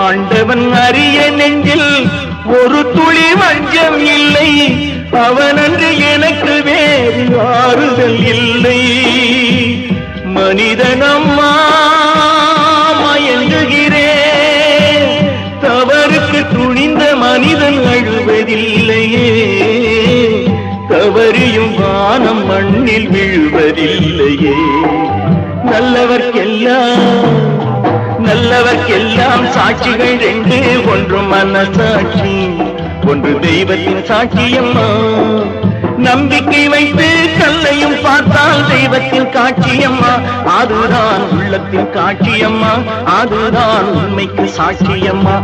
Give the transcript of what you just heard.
ஆண்டவன் அறிய நெஞ்சில் ஒரு துளி வஞ்சம் இல்லை, அவனன்று எனக்கு வேறு ஆறுதல் இல்லை. மனிதனம்மா மயங்குகிறேன், தவறுக்கு துணிந்த மனிதன் அழுவதில்லையே, தவறியும் வானம் மண்ணில் விழுவதில்லையே. நல்லவர்க்கெல்லாம் சாட்சிகள் ரெண்டு, ஒன்று மனசாட்சி, ஒன்று தெய்வத்தின் சாட்சியம்மா. நம்பிக்கை வைத்து கல்லையும் பார்த்தால் தெய்வத்தின் காட்சியம்மா, அதுதான் உள்ளத்தின் காட்சியம்மா, அதுதான் உண்மைக்கு சாட்சியம்மா.